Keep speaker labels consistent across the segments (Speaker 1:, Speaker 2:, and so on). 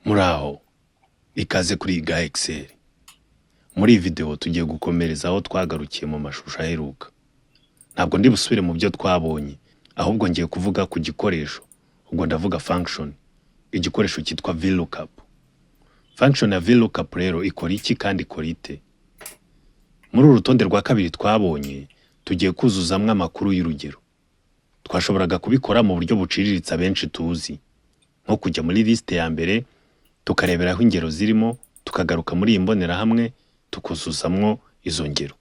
Speaker 1: Muraho, ikaze kuri Iga Excel. Muri iyi video tugiye gukomereza aho twagarukiye mu mashusho aheruka. Ntabwo ndi busubire mu byo twabonye, ahubwo ngiye kuvuga ku gikoresho. Ubwo ndavuga function. Igikoresho cyitwa VLOOKUP. Function ya VLOOKUP rero ikora iki kandi ikora ite? Muri uru rutonde rwa kabiri twabonye, tugiye kuzuzamwe amakuru y'urugero. Twashoboraga kubikora mu buryo buciriritse abenshi tuzi, nko kujya muri liste ya mbere tukareberaho ingero zirimo, tukagaruka muri iyi mbonerahamwe tukuzuzamwo izo ngero.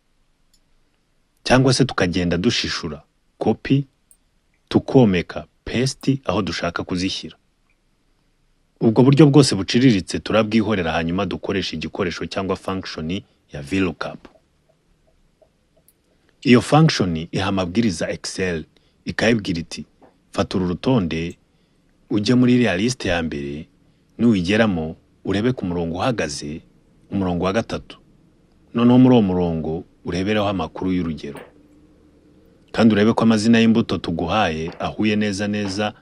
Speaker 1: Cyangwa se tukagenda dushishura copy, tukomeka paste aho dushaka kuzishyira. Ubwo buryo bwose buciriritse turabwihorera hanyuma dukoresha igikoresho cyangwa function ya VLOOKUP. Iyo function iha amabwiriza Excel ikayibwira iti fata uru rutonde ujye muri iriya liste ya mbere, nuwigeramo urebe ku murongo uhagaze, umurongo wa gatatu. Noneho muri uwo murongo urebereho amakuru y'urugero, kandi urebe ko amazina y'imbuto tuguhaye ahuye neza neza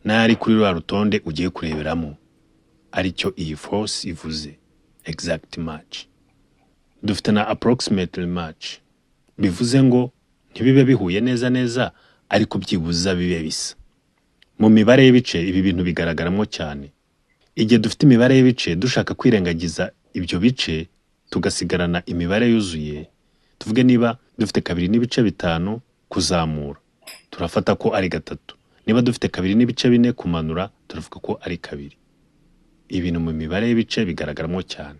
Speaker 1: n'ayari kuri rwa rutonde ugiye kureberamo, aricyo iyi force ivuze, exact match. Dufite na approximately match, bivuze ngo ntibibe bihuye neza neza ariko byibuza bibe bisa. Mu mibare y'ibice ibi bintu bigaragaramo cyane. Igihe dufite imibare y'ibice dushaka kwirengagiza ibyo bice tugasigarana imibare yuzuye, tuvuge niba dufite 2.5 kuzamura, turafata ko ari 3. Niba dufite 2.4 kumanura, turavuga ko ari 2. Ibintu mu mibare y'ibice bigaragaramo cyane.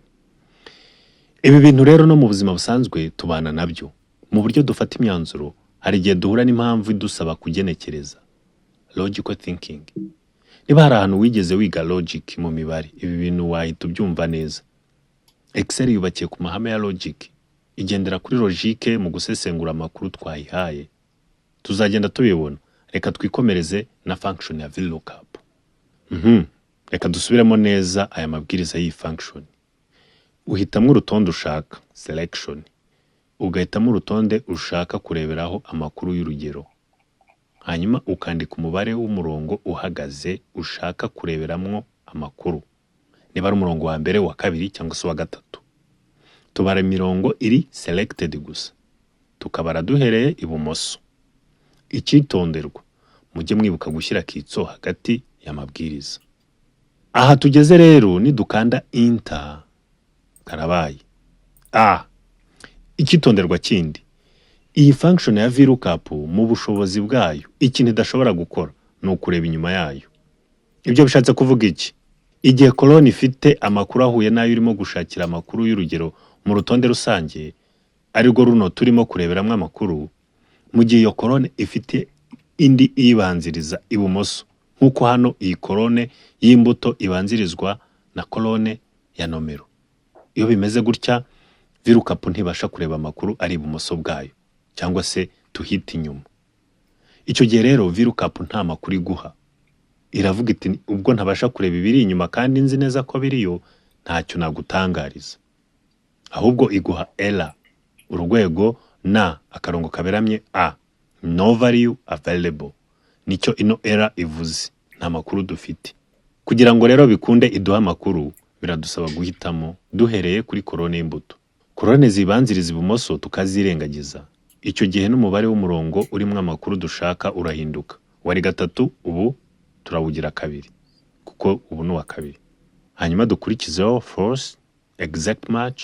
Speaker 1: Ibi bintu rero no mu buzima busanzwe tubana nabyo. Mu buryo dufata imyanzuro, hari igihe duhura n'impamvu idusaba kugenekereza, logical thinking. Niba hari ahantu wigeze wiga logic mu mibare, ibi bintu wahita ubyumva neza. Excel yubakiye ku mahame ya logic, igendera kuri logique mu gusesengura amakuru twayihaye. Tuzagenda tubibona. Reka twikomereze na function ya VLOOKUP. Reka dusubiremo neza aya mabwiriza y'iyi function. Uhitamo urutonde ushaka, selection. Ugahitamo urutonde ushaka kureberaho amakuru y'urugero. Hanyuma ukandika umubare w'umurongo uhagaze ushaka kureberamwo amakuru. Niba ari umurongo wa mbere, wa kabiri cyangwa se wa gatatu. Tubara imirongo iri selected gusa. Tukabara duhereye ibumoso. Icyitonderwa, mujye mwibuka gushyira kitso hagati y'amabwiriza. Aha tugeze rero nidukanda enter, karabaye. Icyitonderwa kindi, iyi function ya VLOOKUP mu bushobozi bwayo ikintu idashobora gukora ni ukureba inyuma yayo. Ibyo bishatse kuvuga iki? Igihe colonne ifite amakuru ahuye nayo urimo gushakira amakuru y'urugero mu rutonde rusange, ariko runo turimo kureberamwe amakuru, mu gihe iyo colonne ifite indi ibanziriza ibumoso, nkuko hano iyi colonne y'imbuto ibanzirizwa na colonne ya nomero. Iyo bimeze gutya, VLOOKUP ntibasha kureba amakuru ari ibumoso bwayo, cyangwa se tuhita inyuma. Icyo gihe rero VLOOKUP nta makuru iguha. Iravuga iti ubwo ntabasha kureba ibiri inyuma kandi nzi neza ko biriyo, ntacyo nagutangariza. Ahubwo iguha error, urwego na akarongo kaberamye a, no value available. Nicyo ino error ivuze, nta makuru dufite. Kugira ngo rero bikunde iduha amakuru, biradusaba guhitamo duhereye kuri colonne y'imbuto. Colonne zibanziriza ibumoso tukazirengagiza. Icyo gihe n'umubare w'umurongo urimo amakuru dushaka urahinduka. Wari 3, ubu turawugira 2, kuko ubu ni wa 2. Hanyuma dukurikizeho force, exact match,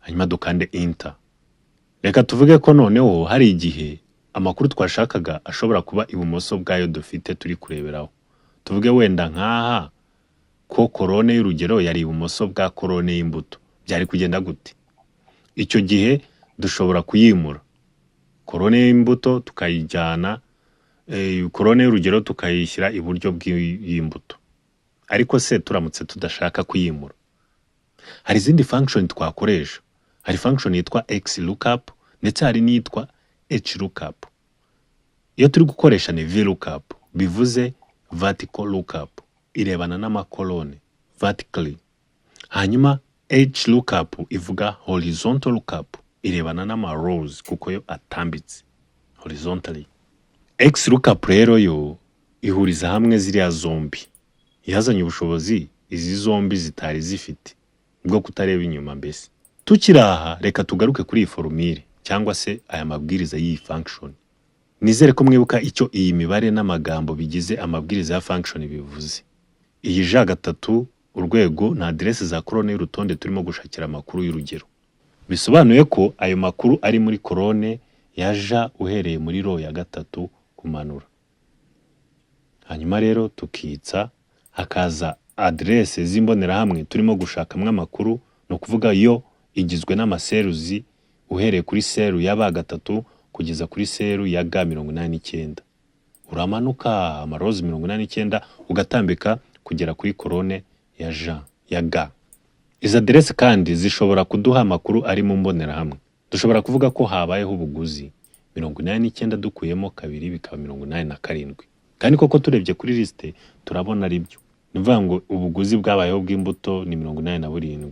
Speaker 1: hanyuma dukande enter. Reka tuvuge ko noneho hari igihe amakuru twashakaga ashobora kuba ibumoso bwayo dufite turi kureberaho. Tuvuge wenda nkaha ko colonne y'urugero yari ibumoso bwa colonne y'imbuto. Byari kugenda gute? Icyo gihe dushobora kuyimura. Colonne y'imbuto tukayijyana, colonne y'urugero tukayishyira iburyo bw'imbuto. Ariko se turamutse tudashaka kuyimura, hari izindi function twakoresha. Hari function yitwa XLOOKUP ndetse hari n'iyitwa HLOOKUP. Iyo turi gukoresha ni VLOOKUP, bivuze vertical lookup, irebana n'amakolone vertically. Hanyuma HLOOKUP ivuga horizontal lookup, irebana n'ama rows kuko yo atambitse horizontally. XLOOKUP rero yo ihuriza hamwe ziriya zombi. Yazanye ubushobozi izi zombi zitari zifite, bwo kutareba inyuma mbese. Tukiri aha, reka tugaruke kuri iyi formule cyangwa se aya mabwiriza y'iyi function. Nizere ko mwibuka icyo iyi mibare n'amagambo bigize amabwiriza ya function bivuze. Iyi J3 urwego na adresse za kolone y'urutonde turimo gushakira amakuru y'urugero. Bisobanuye ko ayo makuru ari muri kolone ya J uhereye muri row ya 3 kumanura. Hanyuma rero tukitsa hakaza adresse z'imbonerahamwe turimo gushakamwe amakuru, no kuvuga yo igizwe n'amaseruzi uhereye kuri seru ya B3 kugeza kuri seru ya G89. Uramanuka amarozi 89 ugatambika kugera kuri kolone ya J ya G. Izi adresse kandi zishobora kuduha amakuru ari mu mbonerahamwe. Dushobora kuvuga ko habayeho ubuguzi 89 dukuyemo kabiri bikaba 87. Kandi koko turebye kuri liste turabona ari byo. Nivuga ngo ubuguzi bwabayeho bw'imbuto ni 87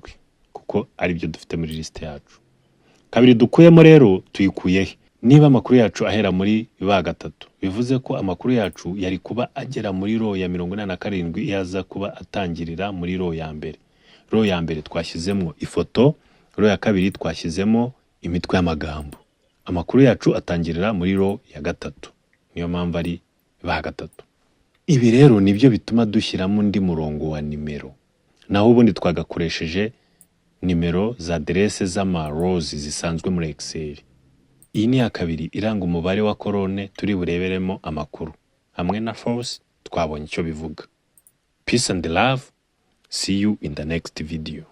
Speaker 1: kuko ari byo dufite muri liste yacu. Kabiri dukuyemo rero tuyikuyehe. Niba amakuru yacu ahera muri B3 bivuze ko amakuru yacu yari kuba agera muri row ya 87 yaza kuba atangirira muri row ya mbere. Row ya mbere twashyizemo ifoto, row ya kabiri twashyizemo imitwe y'amagambo. Amakuru yacu atangirira muri row ya 3. Niyo mpamvu ari B3. Ibi rero nibyo bituma dushyiramo undi murongo wa nimero. Naho ubundi twagakoresheje nimero za adresse z'ama rows zisanzwe muri Excel. Iyi ni ya kabiri iranga umubare wa kolone turi bureberemo amakuru. Hamwe na force twabonye icyo bivuga. Peace and love. See you in the next video.